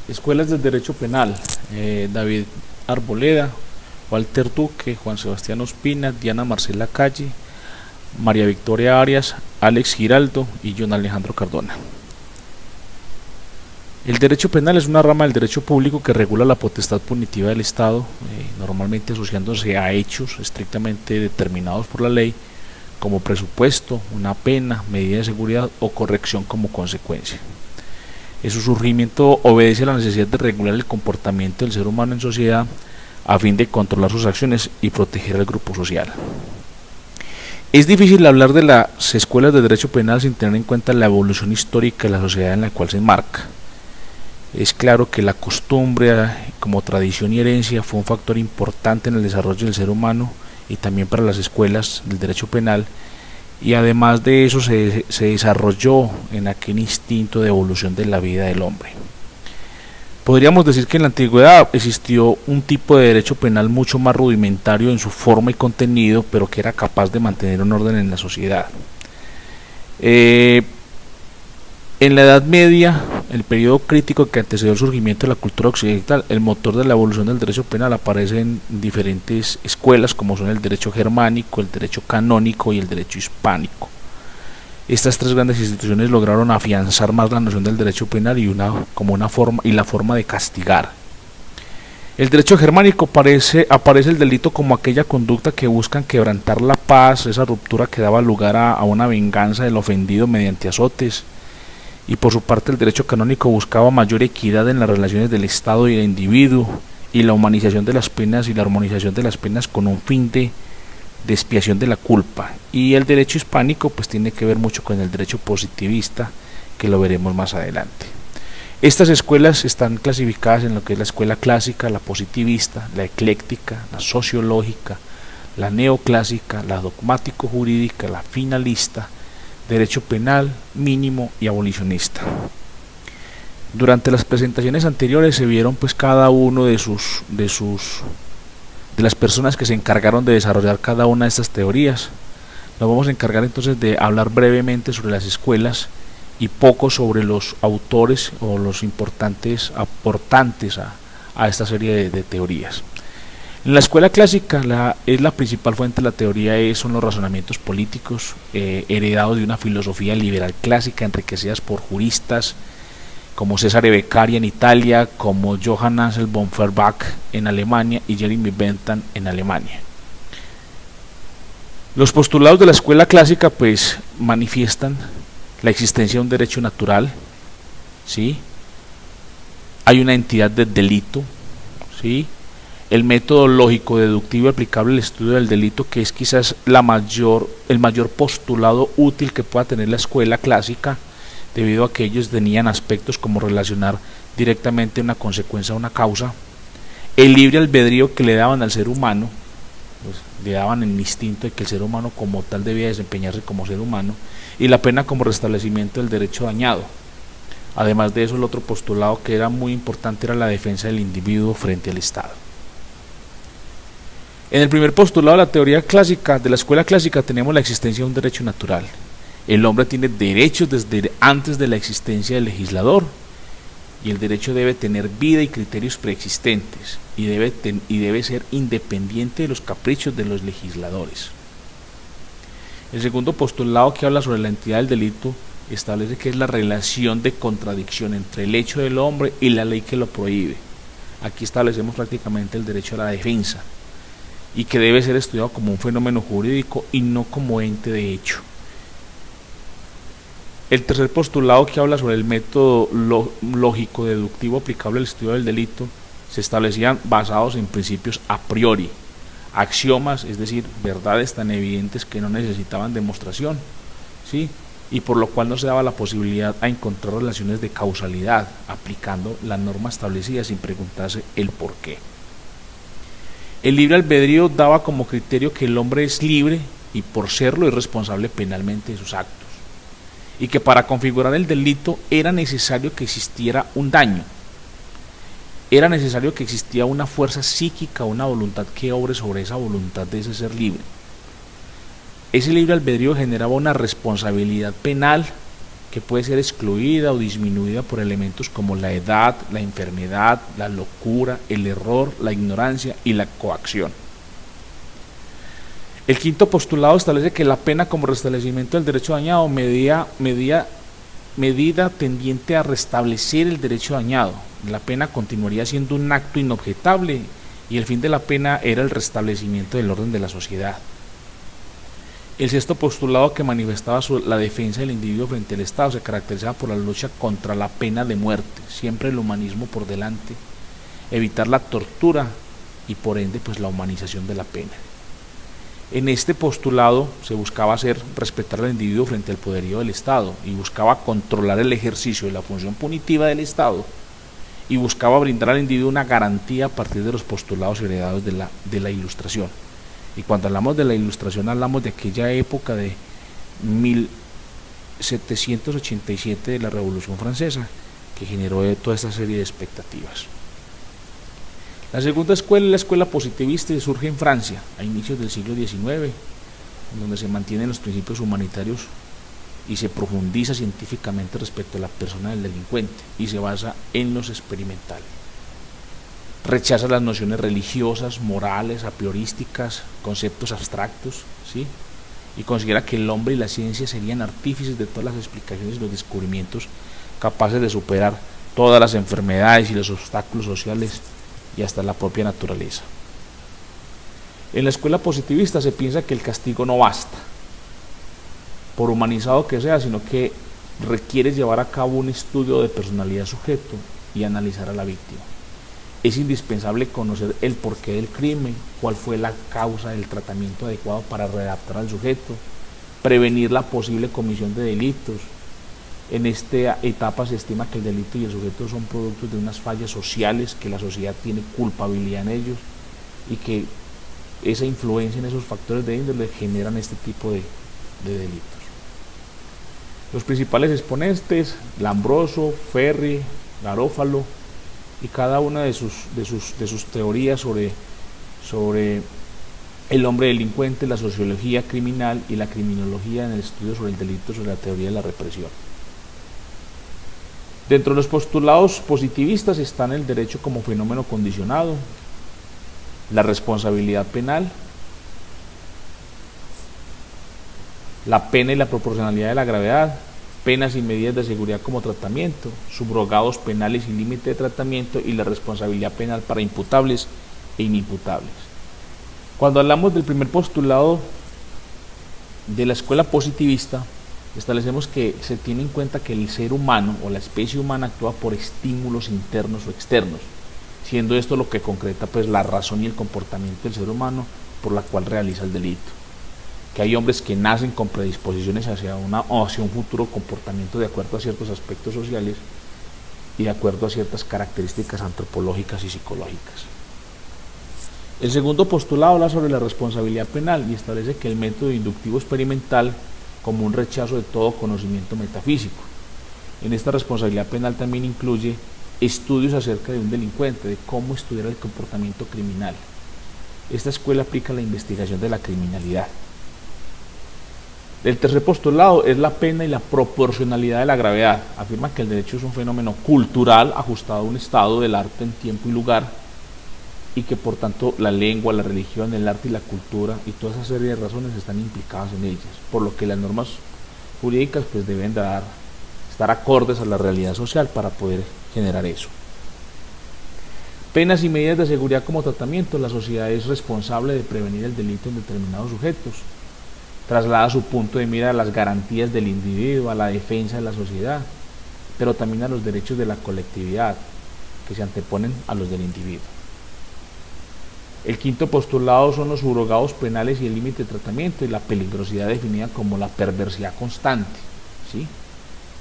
Escuelas del Derecho Penal, David Arboleda, Walter Duque, Juan Sebastián Ospina, Diana Marcela Calle, María Victoria Arias, Alex Giraldo y John Alejandro Cardona. El derecho penal es una rama del derecho público que regula la potestad punitiva del Estado, normalmente asociándose a hechos estrictamente determinados por la ley, como presupuesto, una pena, medida de seguridad o corrección como consecuencia. Su surgimiento obedece a la necesidad de regular el comportamiento del ser humano en sociedad a fin de controlar sus acciones y proteger al grupo social. Es difícil hablar de las escuelas de derecho penal sin tener en cuenta la evolución histórica de la sociedad en la cual se enmarca. Es claro que la costumbre como tradición y herencia fue un factor importante en el desarrollo del ser humano y también para las escuelas del derecho penal, y además de eso se desarrolló en aquel instinto de evolución de la vida del hombre. Podríamos decir que en la antigüedad existió un tipo de derecho penal mucho más rudimentario en su forma y contenido, pero que era capaz de mantener un orden en la sociedad. En la Edad Media, el periodo crítico que antecedió el surgimiento de la cultura occidental, el motor de la evolución del derecho penal aparece en diferentes escuelas como son el derecho germánico, el derecho canónico y el derecho hispánico. Estas tres grandes instituciones lograron afianzar más la noción del derecho penal y la forma de castigar. El derecho germánico aparece el delito como aquella conducta que buscan quebrantar la paz, esa ruptura que daba lugar a una venganza del ofendido mediante azotes. Y por su parte el derecho canónico buscaba mayor equidad en las relaciones del Estado y el individuo, y la humanización de las penas y la armonización de las penas con un fin de expiación de la culpa. Y el derecho hispánico pues tiene que ver mucho con el derecho positivista, que lo veremos más adelante. Estas escuelas están clasificadas en lo que es la escuela clásica, la positivista, la ecléctica, la sociológica, la neoclásica, la dogmático-jurídica, la finalista, derecho penal, mínimo y abolicionista. Durante las presentaciones anteriores se vieron pues cada uno de las personas que se encargaron de desarrollar cada una de estas teorías. Nos vamos a encargar entonces de hablar brevemente sobre las escuelas y poco sobre los autores o los importantes aportantes a esta serie de teorías. En la escuela clásica la principal fuente de la teoría son los razonamientos políticos heredados de una filosofía liberal clásica enriquecidas por juristas como Cesare Beccaria en Italia, como Johann Ansel von Feuerbach en Alemania y Jeremy Bentham en Alemania. Los postulados de la escuela clásica pues manifiestan la existencia de un derecho natural, ¿sí? Hay una entidad del delito, ¿sí? El método lógico deductivo aplicable al estudio del delito, que es quizás el mayor postulado útil que pueda tener la escuela clásica, debido a que ellos tenían aspectos como relacionar directamente una consecuencia a una causa, el libre albedrío que le daban al ser humano, pues, le daban el instinto de que el ser humano como tal debía desempeñarse como ser humano, y la pena como restablecimiento del derecho dañado. Además de eso, el otro postulado que era muy importante era la defensa del individuo frente al Estado. En el primer postulado de la teoría clásica, de la escuela clásica, tenemos la existencia de un derecho natural. El hombre tiene derechos desde antes de la existencia del legislador, y el derecho debe tener vida y criterios preexistentes, y debe ser independiente de los caprichos de los legisladores. El segundo postulado, que habla sobre la entidad del delito, establece que es la relación de contradicción entre el hecho del hombre y la ley que lo prohíbe. Aquí establecemos prácticamente el derecho a la defensa, y que debe ser estudiado como un fenómeno jurídico y no como ente de hecho. El tercer postulado, que habla sobre el método lógico deductivo aplicable al estudio del delito, se establecían basados en principios a priori, axiomas, es decir, verdades tan evidentes que no necesitaban demostración, ¿sí? Y por lo cual no se daba la posibilidad a encontrar relaciones de causalidad aplicando la norma establecida sin preguntarse el por qué. El libre albedrío daba como criterio que el hombre es libre y por serlo es responsable penalmente de sus actos, y que para configurar el delito era necesario que existiera un daño, era necesario que existiera una fuerza psíquica, una voluntad que obre sobre esa voluntad de ese ser libre. Ese libre albedrío generaba una responsabilidad penal que puede ser excluida o disminuida por elementos como la edad, la enfermedad, la locura, el error, la ignorancia y la coacción. El quinto postulado establece que la pena como restablecimiento del derecho dañado, medida tendiente a restablecer el derecho dañado. La pena continuaría siendo un acto inobjetable y el fin de la pena era el restablecimiento del orden de la sociedad. El sexto postulado, que manifestaba la defensa del individuo frente al Estado, se caracterizaba por la lucha contra la pena de muerte, siempre el humanismo por delante, evitar la tortura y por ende pues la humanización de la pena. En este postulado se buscaba respetar al individuo frente al poderío del Estado y buscaba controlar el ejercicio de la función punitiva del Estado y buscaba brindar al individuo una garantía a partir de los postulados heredados de la Ilustración. Y cuando hablamos de la Ilustración hablamos de aquella época de 1787 de la Revolución Francesa, que generó toda esta serie de expectativas. La segunda escuela es la escuela positivista y surge en Francia a inicios del siglo XIX, en donde se mantienen los principios humanitarios y se profundiza científicamente respecto a la persona del delincuente y se basa en los experimental. Rechaza las nociones religiosas, morales, a priorísticas, conceptos abstractos, ¿sí? Y considera que el hombre y la ciencia serían artífices de todas las explicaciones y los descubrimientos capaces de superar todas las enfermedades y los obstáculos sociales y hasta la propia naturaleza. En la escuela positivista se piensa que el castigo no basta, por humanizado que sea, sino que requiere llevar a cabo un estudio de personalidad sujeto y analizar a la víctima. Es indispensable conocer el porqué del crimen, cuál fue la causa del tratamiento adecuado para readaptar al sujeto, prevenir la posible comisión de delitos. En esta etapa se estima que el delito y el sujeto son productos de unas fallas sociales, que la sociedad tiene culpabilidad en ellos y que esa influencia en esos factores de índole generan este tipo de delitos. Los principales exponentes, Lambroso, Ferri, Garófalo, y cada una de sus teorías sobre el hombre delincuente, la sociología criminal y la criminología en el estudio sobre el delito, sobre la teoría de la represión. Dentro de los postulados positivistas están el derecho como fenómeno condicionado, la responsabilidad penal, la pena y la proporcionalidad de la gravedad, penas y medidas de seguridad como tratamiento, subrogados penales y límite de tratamiento y la responsabilidad penal para imputables e inimputables. Cuando hablamos del primer postulado de la escuela positivista, establecemos que se tiene en cuenta que el ser humano o la especie humana actúa por estímulos internos o externos, siendo esto lo que concreta pues la razón y el comportamiento del ser humano por la cual realiza el delito. Que hay hombres que nacen con predisposiciones hacia un futuro comportamiento de acuerdo a ciertos aspectos sociales y de acuerdo a ciertas características antropológicas y psicológicas. El segundo postulado habla sobre la responsabilidad penal y establece que el método inductivo experimental como un rechazo de todo conocimiento metafísico. En esta responsabilidad penal también incluye estudios acerca de un delincuente, de cómo estudiar el comportamiento criminal. Esta escuela aplica la investigación de la criminalidad. El tercer postulado es la pena y la proporcionalidad de la gravedad. Afirma que el derecho es un fenómeno cultural ajustado a un estado del arte en tiempo y lugar y que por tanto la lengua, la religión, el arte y la cultura y toda esa serie de razones están implicadas en ellas, por lo que las normas jurídicas pues deben estar acordes a la realidad social para poder generar eso. Penas y medidas de seguridad como tratamiento. La sociedad es responsable de prevenir el delito en determinados sujetos. Traslada su punto de mira a las garantías del individuo, a la defensa de la sociedad, pero también a los derechos de la colectividad, que se anteponen a los del individuo. El quinto postulado son los subrogados penales y el límite de tratamiento y la peligrosidad definida como la perversidad constante, ¿sí?,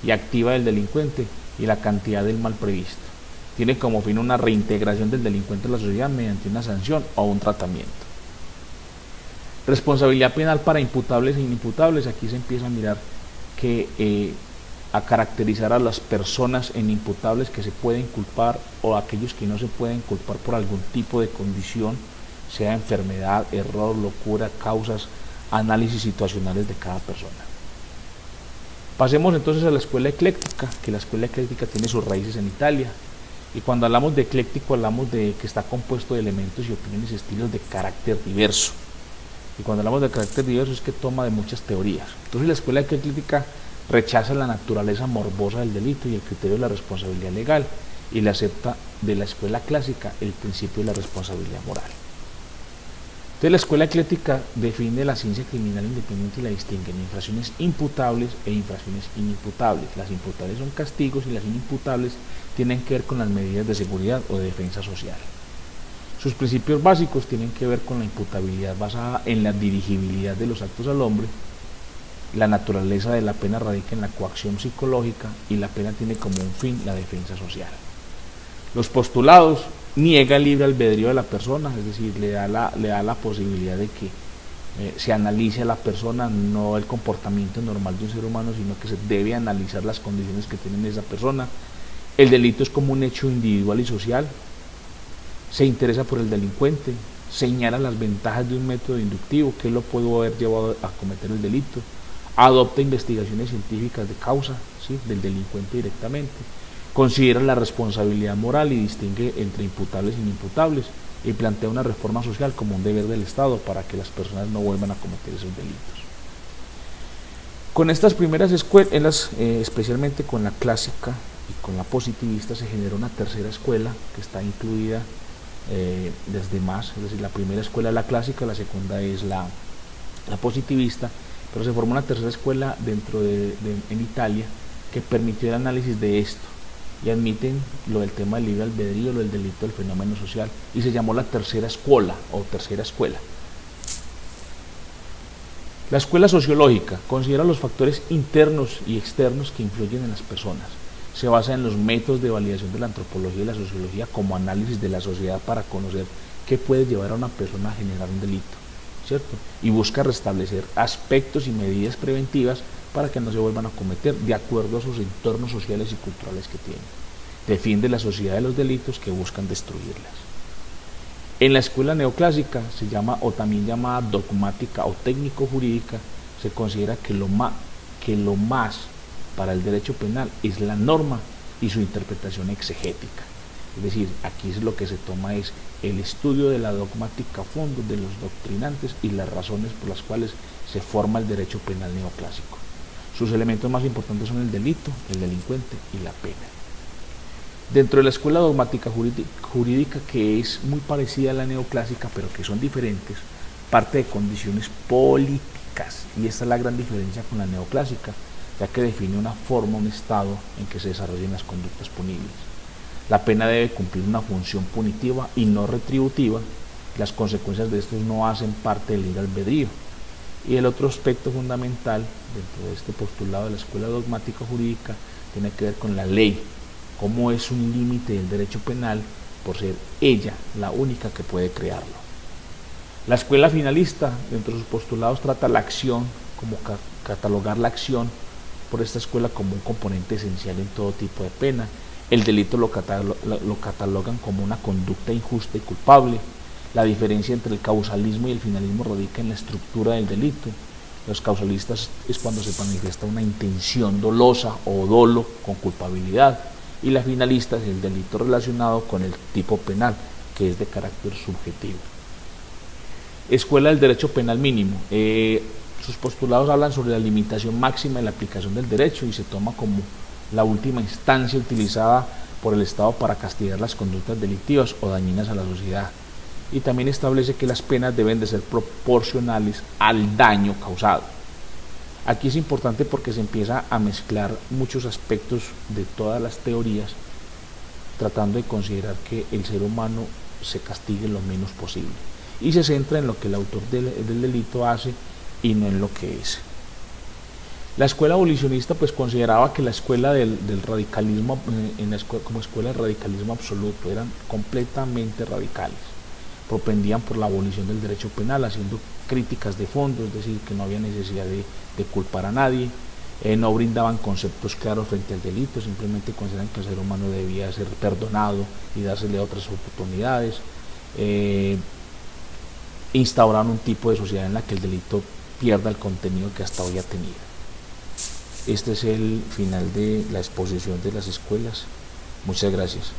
y activa del delincuente y la cantidad del mal previsto. Tiene como fin una reintegración del delincuente a la sociedad mediante una sanción o un tratamiento. Responsabilidad penal para imputables e inimputables. Aquí se empieza a mirar a caracterizar a las personas en imputables que se pueden culpar o aquellos que no se pueden culpar por algún tipo de condición, sea enfermedad, error, locura, causas, análisis situacionales de cada persona. Pasemos entonces a la escuela ecléctica, que la escuela ecléctica tiene sus raíces en Italia. Y cuando hablamos de ecléctico, hablamos de que está compuesto de elementos y opiniones y estilos de carácter diverso. Y cuando hablamos de carácter diverso es que toma de muchas teorías. Entonces la escuela ecléctica rechaza la naturaleza morbosa del delito y el criterio de la responsabilidad legal, y le acepta de la escuela clásica el principio de la responsabilidad moral. Entonces la escuela ecléctica define la ciencia criminal independiente y la distingue en infracciones imputables e infracciones inimputables. Las imputables son castigos y las inimputables tienen que ver con las medidas de seguridad o de defensa social. Sus principios básicos tienen que ver con la imputabilidad basada en la dirigibilidad de los actos al hombre. La naturaleza de la pena radica en la coacción psicológica y la pena tiene como un fin la defensa social. Los postulados niega el libre albedrío de la persona, es decir, le da la posibilidad de que se analice a la persona, no el comportamiento normal de un ser humano, sino que se debe analizar las condiciones que tiene esa persona. El delito es como un hecho individual y social, se interesa por el delincuente, señala las ventajas de un método inductivo, que lo pudo haber llevado a cometer el delito, adopta investigaciones científicas de causa, ¿sí?, del delincuente directamente, considera la responsabilidad moral y distingue entre imputables e inimputables, y plantea una reforma social como un deber del Estado para que las personas no vuelvan a cometer esos delitos. Con estas primeras escuelas, especialmente con la clásica y con la positivista, se generó una tercera escuela que está incluida desde más, es decir, la primera escuela es la clásica, la segunda es la positivista, pero se formó una tercera escuela en Italia que permitió el análisis de esto y admiten lo del tema del libre albedrío, lo del delito del fenómeno social, y se llamó la tercera escuela o tercera escuela. La escuela sociológica considera los factores internos y externos que influyen en las personas. Se basa en los métodos de validación de la antropología y la sociología como análisis de la sociedad para conocer qué puede llevar a una persona a generar un delito, ¿cierto? Y busca restablecer aspectos y medidas preventivas para que no se vuelvan a cometer de acuerdo a sus entornos sociales y culturales que tienen. Defiende la sociedad de los delitos que buscan destruirlas. En la escuela neoclásica se llama, o también llamada dogmática o técnico-jurídica, se considera que lo más para el derecho penal es la norma y su interpretación exegética. Es decir, aquí es lo que se toma es el estudio de la dogmática a fondo de los doctrinantes y las razones por las cuales se forma el derecho penal neoclásico. Sus elementos más importantes son el delito, el delincuente y la pena. Dentro de la escuela dogmática jurídica, que es muy parecida a la neoclásica, pero que son diferentes, parte de condiciones políticas, y esta es la gran diferencia con la neoclásica, ya que define una forma, un estado en que se desarrollen las conductas punibles. La pena debe cumplir una función punitiva y no retributiva. Las consecuencias de esto no hacen parte del libre albedrío. Y el otro aspecto fundamental dentro de este postulado de la escuela dogmática jurídica tiene que ver con la ley, cómo es un límite del derecho penal por ser ella la única que puede crearlo. La escuela finalista, dentro de sus postulados, trata la acción, como catalogar la acción por esta escuela como un componente esencial en todo tipo de pena. El delito lo catalogan como una conducta injusta y culpable. La diferencia entre el causalismo y el finalismo radica en la estructura del delito. Los causalistas es cuando se manifiesta una intención dolosa o dolo con culpabilidad, y la finalista es el delito relacionado con el tipo penal, que es de carácter subjetivo. Escuela del derecho penal mínimo. Sus postulados hablan sobre la limitación máxima de la aplicación del derecho y se toma como la última instancia utilizada por el Estado para castigar las conductas delictivas o dañinas a la sociedad. Y también establece que las penas deben de ser proporcionales al daño causado. Aquí es importante porque se empieza a mezclar muchos aspectos de todas las teorías, tratando de considerar que el ser humano se castigue lo menos posible, y se centra en lo que el autor del delito hace y no en lo que es. La escuela abolicionista pues consideraba que la escuela del radicalismo, como escuela del radicalismo absoluto, eran completamente radicales. Propendían por la abolición del derecho penal, haciendo críticas de fondo, es decir, que no había necesidad de culpar a nadie, no brindaban conceptos claros frente al delito, simplemente consideran que el ser humano debía ser perdonado y dársele otras oportunidades. Instauraron un tipo de sociedad en la que el delito pierda el contenido que hasta hoy ha tenido. Este es el final de la exposición de las escuelas. Muchas gracias.